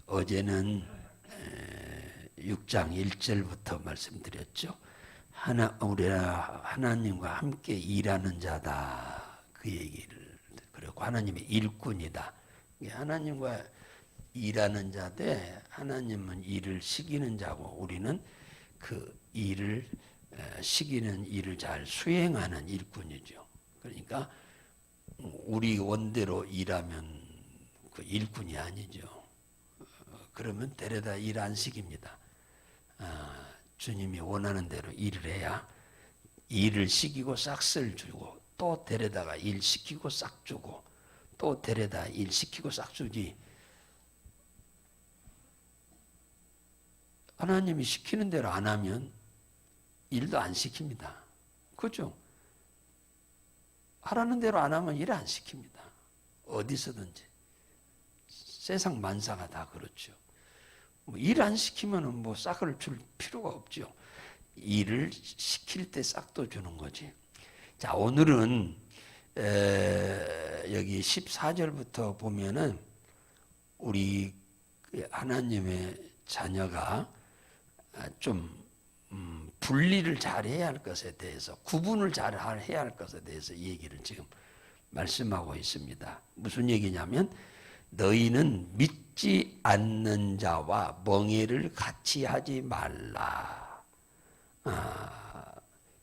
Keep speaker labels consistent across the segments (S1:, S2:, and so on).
S1: 어제는 6장 1절부터 말씀드렸죠. 우리가 하나님과 함께 일하는 자다, 그 얘기를. 그리고 하나님의 일꾼이다. 하나님과 일하는 자인데 하나님은 일을 시키는 자고 우리는 그 일을 시키는 일을 잘 수행하는 일꾼이죠. 그러니까 우리 원대로 일하면 그 일꾼이 아니죠. 그러면 데려다 일 안 시킵니다. 주님이 원하는 대로 일을 해야 일을 시키고 싹쓸 주고, 또 데려다가 일 시키고 싹 주고, 또 데려다 일 시키고 싹 주지. 하나님이 시키는 대로 안 하면 일도 안 시킵니다. 그죠? 하라는 대로 안 하면 일 안 시킵니다. 어디서든지. 세상 만사가 다 그렇죠. 일 안 시키면 뭐 싹을 줄 필요가 없죠. 일을 시킬 때 싹도 주는 거지. 자, 오늘은 여기 14절부터 보면은 우리 하나님의 자녀가 좀 분리를 잘 해야 할 것에 대해서, 구분을 잘 해야 할 것에 대해서 이 얘기를 지금 말씀하고 있습니다. 무슨 얘기냐면, 너희는 믿지 않는 자와 멍에를 같이 하지 말라.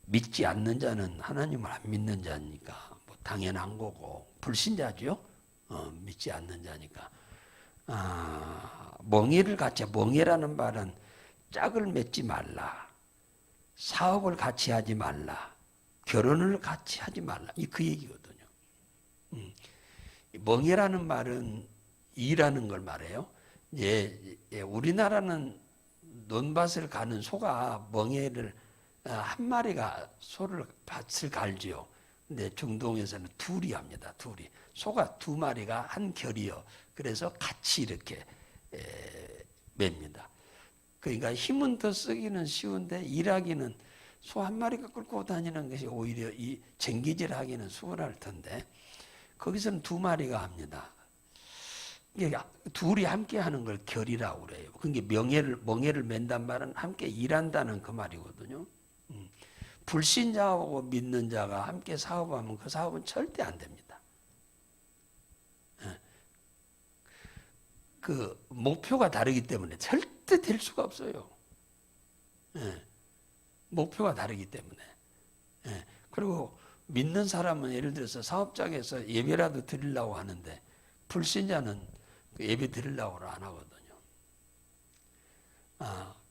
S1: 믿지 않는 자는 하나님을 안 믿는 자니까 뭐 당연한 거고, 불신자죠. 믿지 않는 자니까. 멍에를 같이, 멍에라는 말은 짝을 맺지 말라, 사업을 같이 하지 말라, 결혼을 같이 하지 말라, 그 얘기거든요. 멍에라는 말은 이라는 걸 말해요. 우리나라는 논밭을 가는 소가 멍에를 한 마리가 밭을 갈지요. 근데 중동에서는 둘이 합니다. 둘이. 소가 두 마리가 한 결이요. 그래서 같이 이렇게 맵니다. 그러니까 힘은 더 쓰기는 쉬운데 일하기는, 소 한 마리가 끌고 다니는 것이 오히려 이 쟁기질하기는 수월할 텐데, 거기서는 두 마리가 합니다. 둘이 함께 하는 걸 결이라고 그래요. 그러니까 멍에를 맨단 말은 함께 일한다는 그 말이거든요. 불신자하고 믿는 자가 함께 사업하면 그 사업은 절대 안 됩니다. 그 목표가 다르기 때문에 절대 될 수가 없어요. 목표가 다르기 때문에. 그리고 믿는 사람은 예를 들어서 사업장에서 예배라도 드리려고 하는데, 불신자는 예배 드리려고 안 하거든요.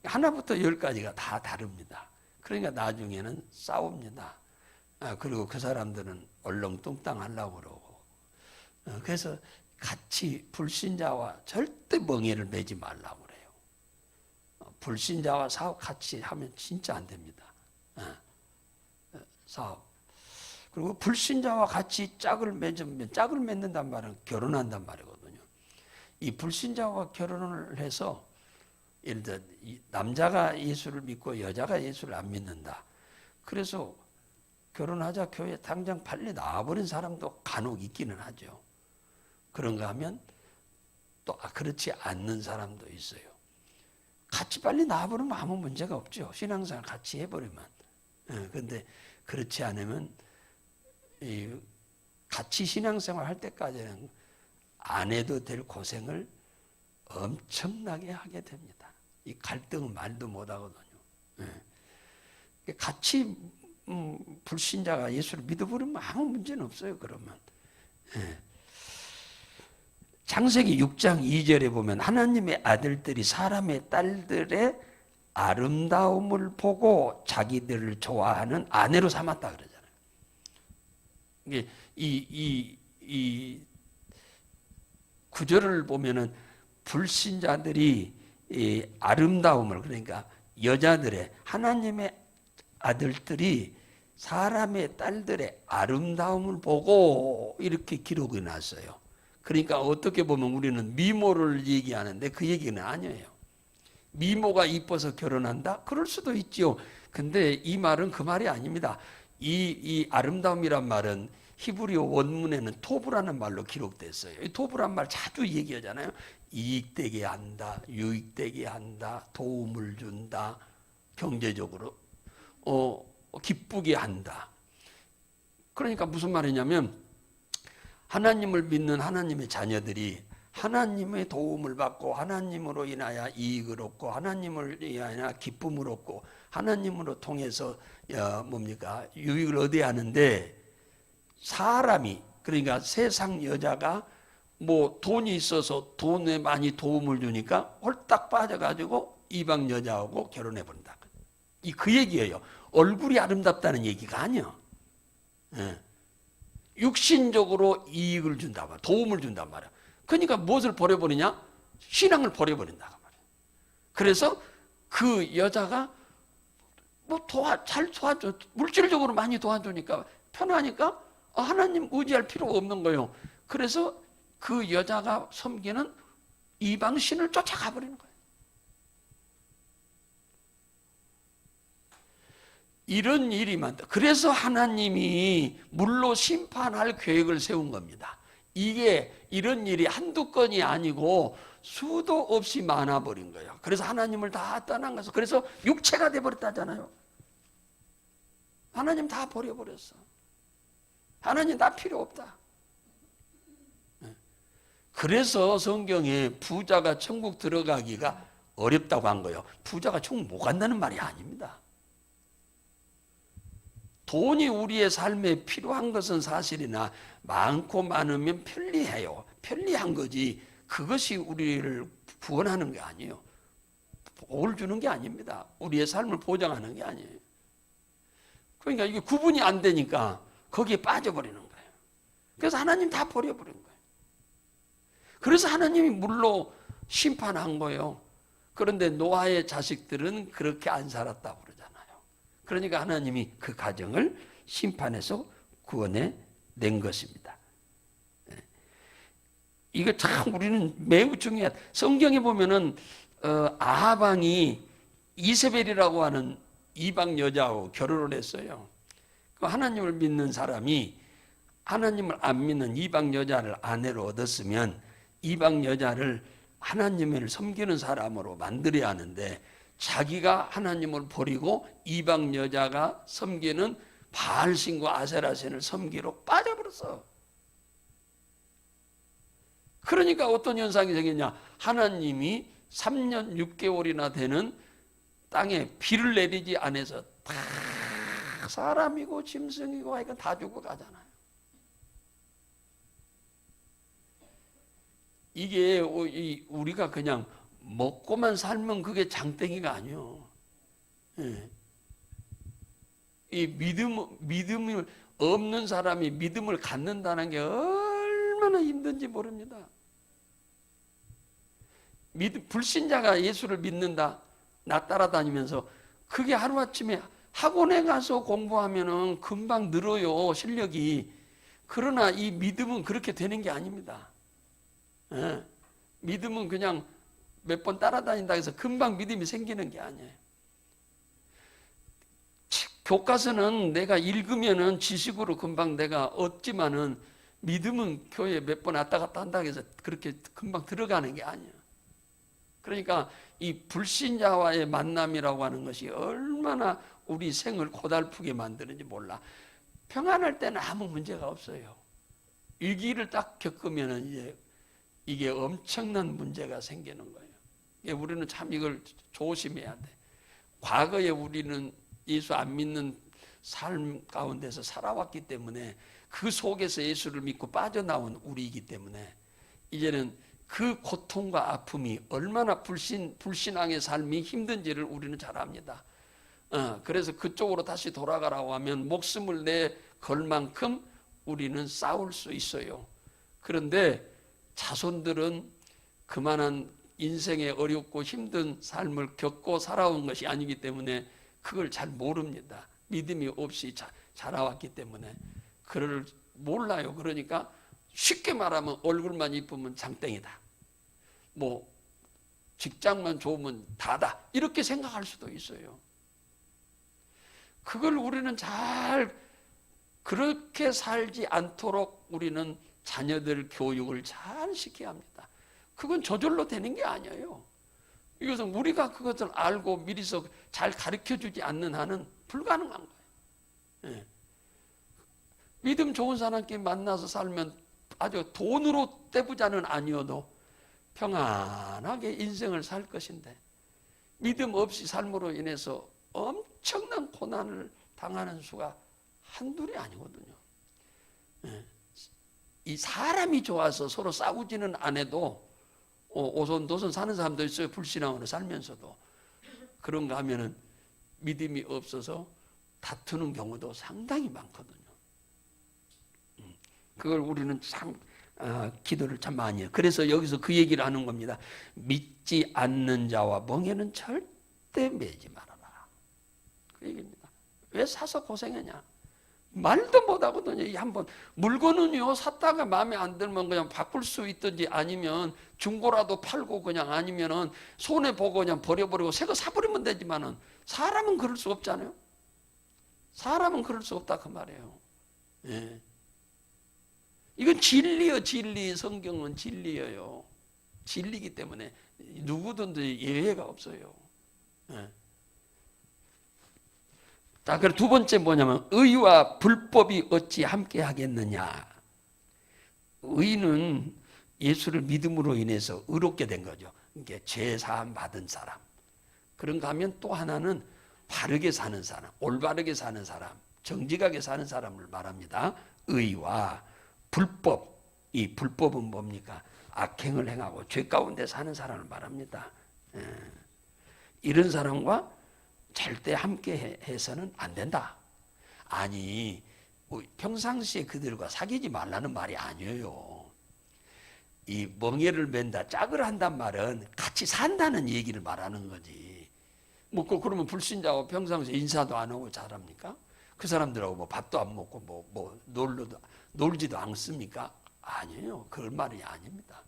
S1: 하나부터 열까지가 다 다릅니다. 그러니까 나중에는 싸웁니다. 그리고 그 사람들은 얼렁뚱땅 하려고 그러고. 그래서 같이 불신자와 절대 멍에를 매지 말라고 그래요. 불신자와 사업 같이 하면 진짜 안 됩니다. 사업. 그리고 불신자와 같이 짝을 맺으면, 짝을 맺는단 말은 결혼한단 말이거든요. 이 불신자와 결혼을 해서, 예를 들어 남자가 예수를 믿고 여자가 예수를 안 믿는다. 그래서 결혼하자 교회 당장 빨리 나와버린 사람도 간혹 있기는 하죠. 그런가 하면 또 그렇지 않는 사람도 있어요. 같이 빨리 나와버리면 아무 문제가 없죠. 신앙생활 같이 해버리면. 그런데 그렇지 않으면 같이 신앙생활 할 때까지는 안 해도 될 고생을 엄청나게 하게 됩니다. 이 갈등은 말도 못하거든요. 같이 불신자가 예수를 믿어버리면 아무 문제는 없어요. 그러면. 창세기 6장 2절에 보면 하나님의 아들들이 사람의 딸들의 아름다움을 보고 자기들을 좋아하는 아내로 삼았다 그러잖아요. 이 구절을 보면은 불신자들이 이 아름다움을, 그러니까 여자들의, 하나님의 아들들이 사람의 딸들의 아름다움을 보고 이렇게 기록이 났어요. 그러니까 어떻게 보면 우리는 미모를 얘기하는데 그 얘기는 아니에요. 미모가 이뻐서 결혼한다? 그럴 수도 있죠. 근데 이 말은 그 말이 아닙니다. 이 아름다움이란 말은 히브리어 원문에는 토브라는 말로 기록됐어요. 이 토브란 말 자주 얘기하잖아요. 이익되게 한다, 유익되게 한다, 도움을 준다, 경제적으로 기쁘게 한다. 그러니까 무슨 말이냐면 하나님을 믿는 하나님의 자녀들이 하나님의 도움을 받고 하나님으로 인하여 이익을 얻고 하나님을 인하여 기쁨을 얻고 하나님으로 통해서 유익을 얻어야 하는데, 사람이, 그러니까 세상 여자가 뭐 돈이 있어서 돈에 많이 도움을 주니까 홀딱 빠져가지고 이방 여자하고 결혼해 버린다. 그 얘기예요. 얼굴이 아름답다는 얘기가 아니야. 육신적으로 이익을 준단 말이야. 도움을 준단 말이야. 그러니까 무엇을 버려버리냐? 신앙을 버려버린다 말이야. 그래서 그 여자가 뭐 잘 도와줘, 물질적으로 많이 도와주니까 편하니까 하나님 의지할 필요가 없는 거예요. 그래서 그 여자가 섬기는 이방신을 쫓아가 버리는 거예요. 이런 일이 많다. 그래서 하나님이 물로 심판할 계획을 세운 겁니다. 이런 일이 한두 건이 아니고 수도 없이 많아버린 거예요. 그래서 하나님을 다 떠난 거죠. 그래서 육체가 돼버렸다잖아요. 하나님 다 버려버렸어. 하나님 다 필요 없다. 그래서 성경에 부자가 천국 들어가기가 어렵다고 한 거예요. 부자가 천국 못 간다는 말이 아닙니다. 돈이 우리의 삶에 필요한 것은 사실이나 많고 많으면 편리해요. 편리한 거지 그것이 우리를 구원하는 게 아니에요. 복을 주는 게 아닙니다. 우리의 삶을 보장하는 게 아니에요. 그러니까 이게 구분이 안 되니까 거기에 빠져버리는 거예요. 그래서 하나님 다 버려버린 거예요. 그래서 하나님이 물로 심판한 거예요. 그런데 노아의 자식들은 그렇게 안 살았다고 그러잖아요. 그러니까 하나님이 그 가정을 심판해서 구원해 낸 것입니다. 이거 참 우리는 매우 중요한, 성경에 보면은 아합 왕이 이세벨이라고 하는 이방 여자하고 결혼을 했어요. 그 하나님을 믿는 사람이 하나님을 안 믿는 이방 여자를 아내로 얻었으면 이방 여자를 하나님을 섬기는 사람으로 만들어야 하는데, 자기가 하나님을 버리고 이방 여자가 섬기는 바알신과 아세라신을 섬기러 빠져버렸어. 그러니까 어떤 현상이 생겼냐? 하나님이 3년 6개월이나 되는 땅에 비를 내리지 않아서 다 사람이고 짐승이고 하여간 다 죽어가잖아요. 이게 우리가 그냥 먹고만 살면 그게 장땡이가 아니요. 이 믿음을 없는 사람이 믿음을 갖는다는 게 얼마나 힘든지 모릅니다. 불신자가 예수를 믿는다, 나 따라다니면서, 그게 하루아침에 학원에 가서 공부하면은 금방 늘어요, 실력이. 그러나 이 믿음은 그렇게 되는 게 아닙니다. 믿음은 그냥 몇 번 따라다닌다 해서 금방 믿음이 생기는 게 아니에요. 교과서는 내가 읽으면은 지식으로 금방 내가 얻지만은 믿음은 교회 몇 번 왔다 갔다 한다고 해서 그렇게 금방 들어가는 게 아니에요. 그러니까 이 불신자와의 만남이라고 하는 것이 얼마나 우리 생을 고달프게 만드는지 몰라. 평안할 때는 아무 문제가 없어요. 위기를 딱 겪으면은 이게 엄청난 문제가 생기는 거예요. 우리는 참 이걸 조심해야 돼. 과거에 우리는 예수 안 믿는 삶 가운데서 살아왔기 때문에 그 속에서 예수를 믿고 빠져나온 우리이기 때문에 이제는 그 고통과 아픔이 얼마나 불신앙의 삶이 힘든지를 우리는 잘 압니다. 그래서 그쪽으로 다시 돌아가라고 하면 목숨을 내걸 만큼 우리는 싸울 수 있어요. 그런데 자손들은 그만한 인생의 어렵고 힘든 삶을 겪고 살아온 것이 아니기 때문에 그걸 잘 모릅니다. 믿음이 없이 자라왔기 때문에 그를 몰라요. 그러니까 쉽게 말하면 얼굴만 이쁘면 장땡이다, 뭐 직장만 좋으면 다다, 이렇게 생각할 수도 있어요. 그걸 우리는 잘 그렇게 살지 않도록 우리는 자녀들 교육을 잘 시켜야 합니다. 그건 저절로 되는 게 아니에요. 이것은 우리가 그것을 알고 미리서 잘 가르쳐주지 않는 한은 불가능한 거예요. 예. 믿음 좋은 사람끼리 만나서 살면 아주 돈으로 떼부자는 아니어도 평안하게 인생을 살 것인데, 믿음 없이 삶으로 인해서 엄청난 고난을 당하는 수가 한둘이 아니거든요. 예. 이 사람이 좋아서 서로 싸우지는 않아도 오손도손 사는 사람도 있어요. 불신앙으로 살면서도. 그런가 하면은 믿음이 없어서 다투는 경우도 상당히 많거든요. 그걸 우리는 참 기도를 참 많이 해요. 그래서 여기서 그 얘기를 하는 겁니다. 믿지 않는 자와 멍에는 절대 매지 말아라. 그 얘기입니다. 왜 사서 고생하냐? 말도 못하거든요. 한번 물건은요, 샀다가 마음에 안 들면 그냥 바꿀 수 있든지, 아니면 중고라도 팔고, 그냥 아니면은 손해 보고 그냥 버려버리고 새 거 사버리면 되지만은, 사람은 그럴 수 없잖아요. 사람은 그럴 수 없다 그 말이에요. 예. 이건 진리요, 진리. 성경은 진리예요. 진리이기 때문에 누구든지 예외가 없어요. 예. 자, 그리고 두 번째 뭐냐면, 의와 불법이 어찌 함께 하겠느냐. 의는 예수를 믿음으로 인해서 의롭게 된 거죠. 이게 죄 사함 받은 사람. 그런가 하면 또 하나는 바르게 사는 사람, 올바르게 사는 사람, 정직하게 사는 사람을 말합니다. 의와 불법. 이 불법은 뭡니까? 악행을 행하고 죄 가운데 사는 사람을 말합니다. 이런 사람과 절대 함께 해서는 안 된다. 아니, 평상시에 그들과 사귀지 말라는 말이 아니에요. 이 멍에를 맨다, 짝을 한단 말은 같이 산다는 얘기를 말하는 거지. 뭐 그러면 불신자하고 평상시에 인사도 안 하고 잘합니까? 그 사람들하고 뭐 밥도 안 먹고 뭐 놀지도 않습니까? 아니에요. 그런 말이 아닙니다.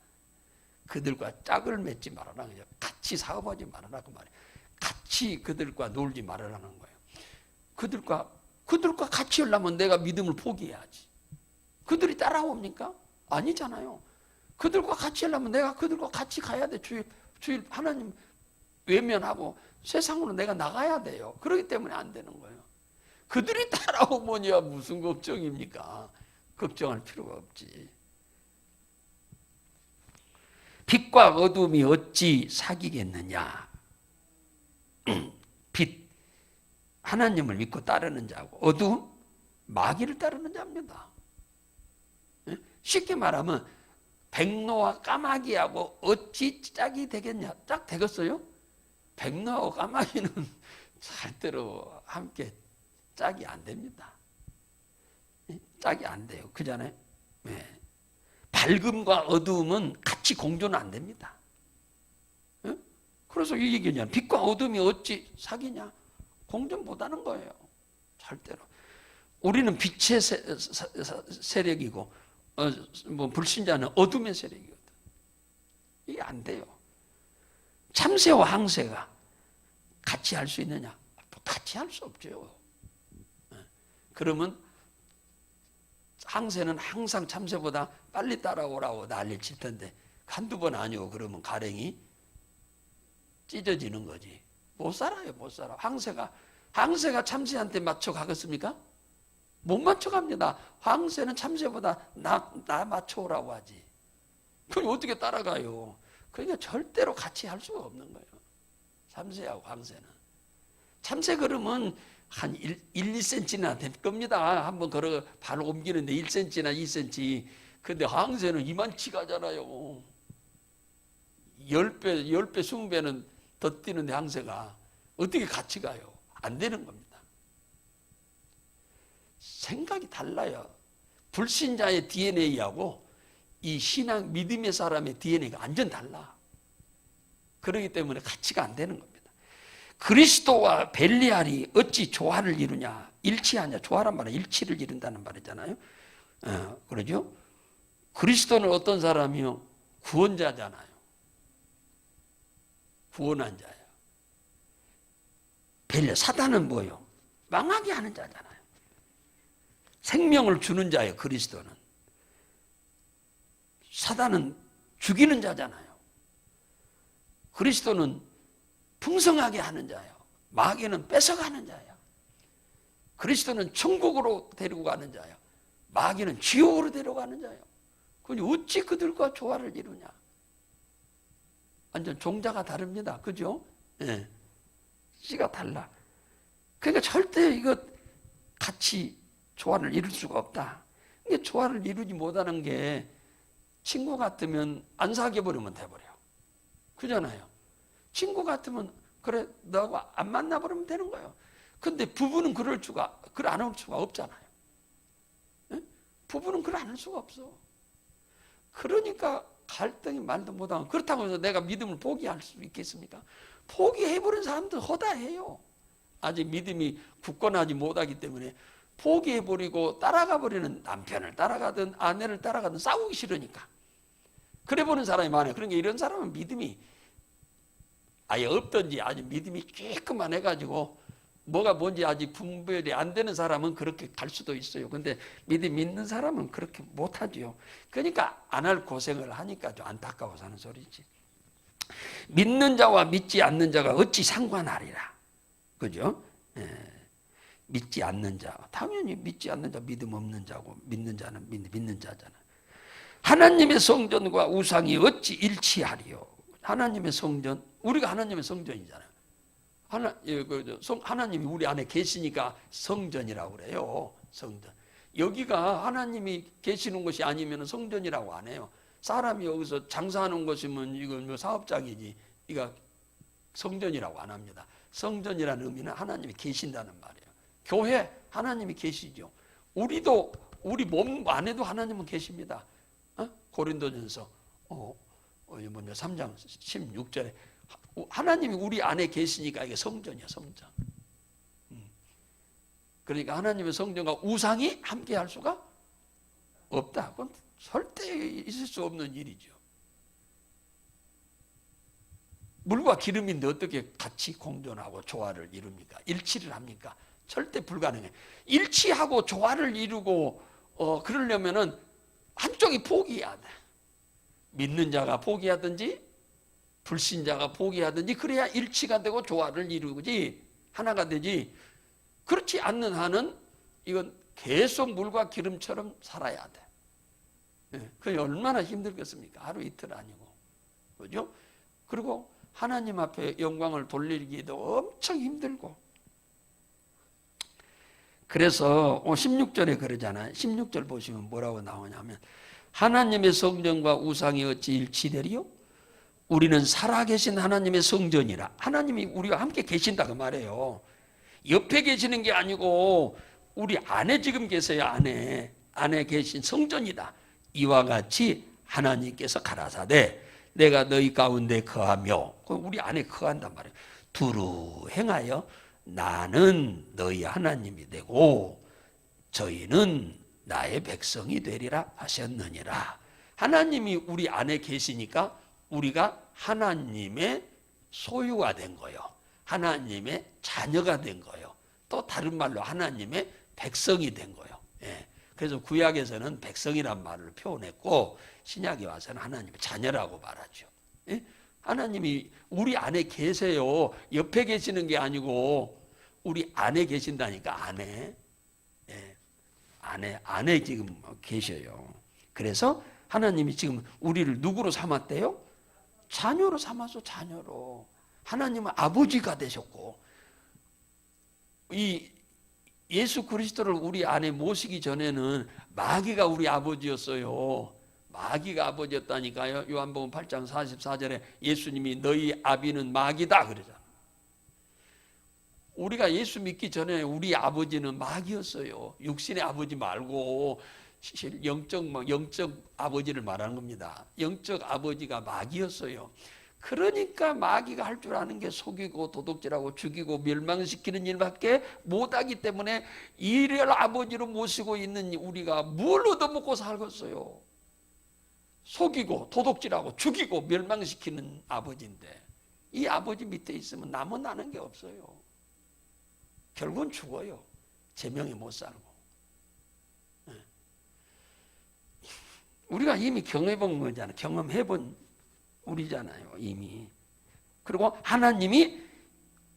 S1: 그들과 짝을 맺지 말아라. 같이 사업하지 말아라 그 말이에요. 같이 그들과 놀지 말아라는 거예요. 그들과 같이 하려면 내가 믿음을 포기해야지. 그들이 따라옵니까? 아니잖아요. 그들과 같이 하려면 내가 그들과 같이 가야 돼. 주일 하나님 외면하고 세상으로 내가 나가야 돼요. 그렇기 때문에 안 되는 거예요. 그들이 따라오면야 무슨 걱정입니까? 걱정할 필요가 없지. 빛과 어둠이 어찌 사귀겠느냐. 빛, 하나님을 믿고 따르는 자고, 어둠, 마귀를 따르는 자입니다. 쉽게 말하면 백로와 까마귀하고 어찌 짝이 되겠냐? 짝 되겠어요? 백로하고 까마귀는 절대로 함께 짝이 안 됩니다. 짝이 안 돼요. 그잖아요. 네. 밝음과 어두움은 같이 공존은 안 됩니다. 그래서 이 얘기냐, 빛과 어둠이 어찌 사귀냐? 공존 못하는 거예요. 절대로. 우리는 빛의 세력이고, 뭐 불신자는 어둠의 세력이거든. 이게 안 돼요. 참새와 항새가 같이 할 수 있느냐? 같이 할 수 없죠. 그러면 항새는 항상 참새보다 빨리 따라오라고 난리를 칠 텐데, 한두 번 아니고 그러면 가랭이 찢어지는 거지. 못 살아요, 못 살아. 항새가 참새한테 맞춰 가겠습니까? 못 맞춰 갑니다. 항새는 참새보다 나 맞춰오라고 하지. 그럼 어떻게 따라가요? 그러니까 절대로 같이 할 수가 없는 거예요. 참새하고 항새는. 참새 걸으면 한 1-2cm나 될 겁니다. 한번 걸어 발 옮기는데 1cm나 2cm. 근데 항새는 이만치 가잖아요. 10배, 20배는 더 뛰는데 항새가 어떻게 같이 가요? 안 되는 겁니다. 생각이 달라요. 불신자의 DNA하고 이 신앙 믿음의 사람의 DNA가 완전 달라. 그렇기 때문에 같이가 안 되는 겁니다. 그리스도와 벨리알이 어찌 조화를 이루냐? 일치하냐? 조화란 말은 일치를 이룬다는 말이잖아요. 그러죠? 그리스도는 어떤 사람이요? 구원자잖아요. 구원한 자예요. 벨리알, 사단은 뭐예요? 망하게 하는 자잖아요. 생명을 주는 자예요. 그리스도는. 사단은 죽이는 자잖아요. 그리스도는 풍성하게 하는 자예요. 마귀는 뺏어가는 자예요. 그리스도는 천국으로 데리고 가는 자예요. 마귀는 지옥으로 데려가는 자예요. 그니 어찌 그들과 조화를 이루냐? 완전 종자가 다릅니다. 그죠? 예. 씨가 달라. 그러니까 절대 이거 같이 조화를 이룰 수가 없다. 이게 조화를 이루지 못하는 게 친구 같으면 안 사귀어버리면 돼버려. 그잖아요. 친구 같으면 그래 너하고 안 만나버리면 되는 거예요. 근데 부부는 그럴 안 할 수가 없잖아요. 예? 부부는 그걸 안 할 수가 없어. 그러니까 갈등이 말도 못하고, 그렇다고 해서 내가 믿음을 포기할 수 있겠습니까? 포기해버린 사람들 허다해요. 아직 믿음이 굳건하지 못하기 때문에 포기해버리고 따라가버리는, 남편을 따라가든 아내를 따라가든 싸우기 싫으니까 그래보는 사람이 많아요. 그러니까 이런 사람은 믿음이 아예 없든지 아주 믿음이 조금만 해가지고 뭐가 뭔지 아직 분별이 안 되는 사람은 그렇게 갈 수도 있어요. 근데 믿음 있는 사람은 그렇게 못하죠. 그러니까 안 할 고생을 하니까 좀 안타까워서 하는 소리지. 믿는 자와 믿지 않는 자가 어찌 상관하리라. 그죠? 예. 믿지 않는 자, 당연히 믿지 않는 자 믿음 없는 자고, 믿는 자는 믿는 자잖아. 하나님의 성전과 우상이 어찌 일치하리요. 하나님의 성전, 우리가 하나님의 성전이잖아요. 하나님이 우리 안에 계시니까 성전이라고 그래요. 성전. 여기가 하나님이 계시는 곳이 아니면 성전이라고 안 해요. 사람이 여기서 장사하는 것이면 이건 뭐 사업장이지, 이거 성전이라고 안 합니다. 성전이라는 의미는 하나님이 계신다는 말이에요. 교회 하나님이 계시죠. 우리도 우리 몸 안에도 하나님은 계십니다. 고린도전서 3장 16절에 하나님이 우리 안에 계시니까 이게 성전이야, 성전. 그러니까 하나님의 성전과 우상이 함께 할 수가 없다. 그건 절대 있을 수 없는 일이죠. 물과 기름인데 어떻게 같이 공존하고 조화를 이룹니까? 일치를 합니까? 절대 불가능해. 일치하고 조화를 이루고 그러려면은 한쪽이 포기해야 돼. 믿는 자가 포기하든지 불신자가 포기하든지 그래야 일치가 되고 조화를 이루지, 하나가 되지. 그렇지 않는 한은 이건 계속 물과 기름처럼 살아야 돼. 그게 얼마나 힘들겠습니까? 하루 이틀 아니고. 그죠? 그리고 하나님 앞에 영광을 돌리기도 엄청 힘들고. 그래서 16절에 그러잖아요. 16절 보시면 뭐라고 나오냐면, 하나님의 성전과 우상이 어찌 일치되리요? 우리는 살아계신 하나님의 성전이라. 하나님이 우리와 함께 계신다 그 말이에요. 옆에 계시는 게 아니고 우리 안에 지금 계세요. 안에 계신 성전이다. 이와 같이 하나님께서 가라사대 내가 너희 가운데 거하며, 우리 안에 거한단 말이에요. 두루 행하여 나는 너희 하나님이 되고 저희는 나의 백성이 되리라 하셨느니라. 하나님이 우리 안에 계시니까 우리가 하나님의 소유가 된 거예요. 하나님의 자녀가 된 거예요. 또 다른 말로 하나님의 백성이 된 거예요. 예. 그래서 구약에서는 백성이란 말을 표현했고 신약에 와서는 하나님의 자녀라고 말하죠. 예? 하나님이 우리 안에 계세요. 옆에 계시는 게 아니고 우리 안에 계신다니까. 안에. 예. 안에 지금 계셔요. 그래서 하나님이 지금 우리를 누구로 삼았대요? 자녀로 삼아서 자녀로. 하나님은 아버지가 되셨고, 이 예수 그리스도를 우리 안에 모시기 전에는 마귀가 우리 아버지였어요. 마귀가 아버지였다니까요. 요한복음 8장 44절에 예수님이 너희 아비는 마귀다 그러잖아. 우리가 예수 믿기 전에 우리 아버지는 마귀였어요. 육신의 아버지 말고 영적 아버지를 말하는 겁니다. 영적 아버지가 마귀였어요. 그러니까 마귀가 할 줄 아는 게 속이고 도둑질하고 죽이고 멸망시키는 일밖에 못하기 때문에 이를 아버지로 모시고 있는 우리가 뭘 얻어먹고 살겠어요. 속이고 도둑질하고 죽이고 멸망시키는 아버지인데 이 아버지 밑에 있으면 남은 게 없어요. 결국은 죽어요. 제명에 못 살고. 우리가 이미 경험해본 거잖아요. 경험해본 우리잖아요. 이미. 그리고 하나님이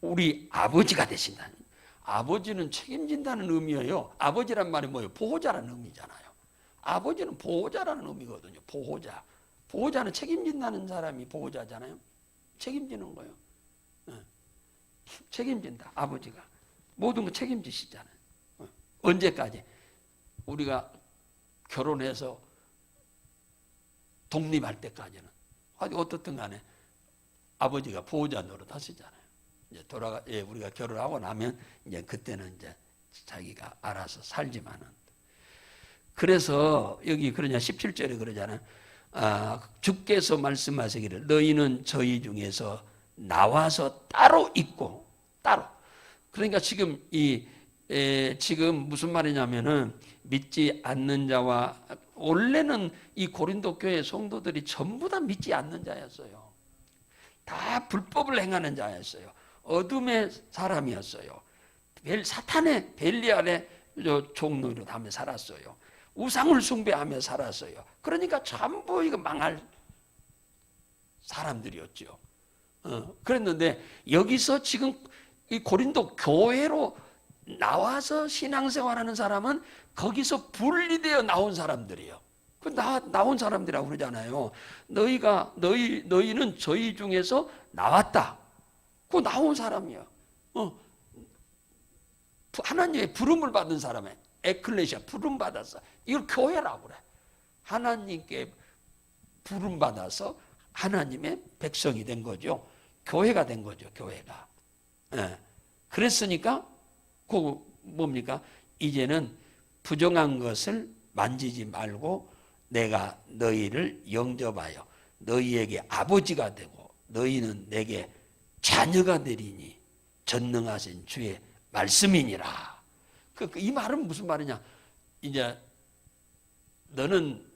S1: 우리 아버지가 되신다는, 아버지는 책임진다는 의미예요. 아버지란 말이 뭐예요? 보호자라는 의미잖아요. 아버지는 보호자라는 의미거든요. 보호자. 보호자는 책임진다는 사람이 보호자잖아요. 책임지는 거예요. 책임진다. 아버지가 모든 거 책임지시잖아요. 언제까지? 우리가 결혼해서 독립할 때까지는 어떻든 간에 아버지가 보호자 노릇 하시잖아요. 이제 우리가 결혼하고 나면 이제 그때는 이제 자기가 알아서 살지만은. 그래서 여기 그러냐 17절에 그러잖아요. 주께서 말씀하시기를 너희는 저희 중에서 나와서 따로 있고, 따로. 그러니까 지금 지금 무슨 말이냐면은 믿지 않는 자와, 원래는 이 고린도 교회 성도들이 전부 다 믿지 않는 자였어요. 다 불법을 행하는 자였어요. 어둠의 사람이었어요. 사탄의 벨리알의 종로로 하며 살았어요. 우상을 숭배하며 살았어요. 그러니까 전부 이거 망할 사람들이었죠. 그랬는데 여기서 지금 이 고린도 교회로 나와서 신앙생활하는 사람은 거기서 분리되어 나온 사람들이에요. 나온 사람들이라고 그러잖아요. 너희는 저희 중에서 나왔다. 그 나온 사람이야. 하나님의 부름을 받은 사람의 에클레시아 부름 받았어. 이걸 교회라고 그래. 하나님께 부름 받아서 하나님의 백성이 된 거죠. 교회가 된 거죠. 교회가. 그랬으니까 그 뭡니까? 이제는 부정한 것을 만지지 말고 내가 너희를 영접하여 너희에게 아버지가 되고 너희는 내게 자녀가 되리니 전능하신 주의 말씀이니라. 이 말은 무슨 말이냐? 이제 너는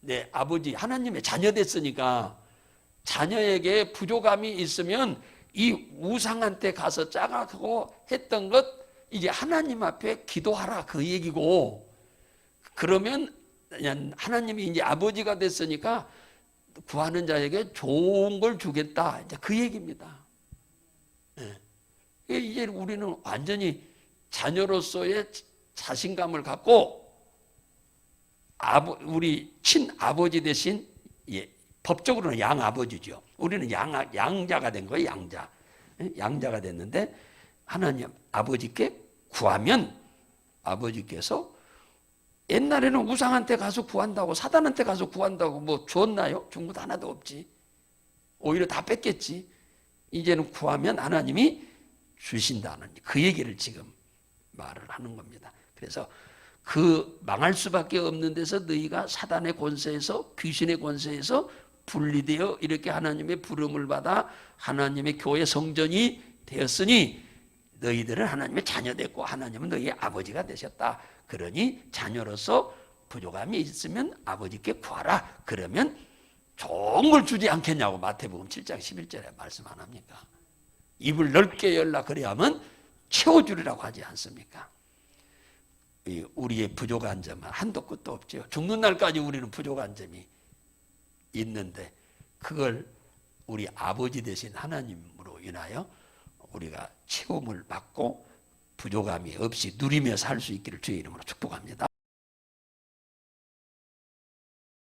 S1: 내 아버지 하나님의 자녀 됐으니까 자녀에게 부족함이 있으면 이 우상한테 가서 짜가고 했던 것 이제 하나님 앞에 기도하라 그 얘기고, 그러면 하나님이 이제 아버지가 됐으니까 구하는 자에게 좋은 걸 주겠다, 이제 그 얘기입니다. 이제 우리는 완전히 자녀로서의 자신감을 갖고 우리 친아버지 대신 법적으로는 양아버지죠. 우리는 양자가 된 거예요. 양자가 됐는데 하나님 아버지께 구하면 아버지께서, 옛날에는 우상한테 가서 구한다고, 사단한테 가서 구한다고 뭐 줬나요? 준 것 하나도 없지. 오히려 다 뺏겼지. 이제는 구하면 하나님이 주신다는 그 얘기를 지금 말을 하는 겁니다. 그래서 그 망할 수밖에 없는 데서 너희가 사단의 권세에서, 귀신의 권세에서 분리되어 이렇게 하나님의 부름을 받아 하나님의 교회 성전이 되었으니 너희들은 하나님의 자녀 됐고 하나님은 너희의 아버지가 되셨다. 그러니 자녀로서 부족함이 있으면 아버지께 구하라. 그러면 좋은 걸 주지 않겠냐고 마태복음 7장 11절에 말씀 안 합니까? 입을 넓게 열라 그래야만 채워주리라고 하지 않습니까? 우리의 부족한 점은 한도 끝도 없죠. 죽는 날까지 우리는 부족한 점이 있는데 그걸 우리 아버지 되신 하나님으로 인하여 우리가 채움을 받고 부족함이 없이 누리며 살 수 있기를 주의 이름으로 축복합니다.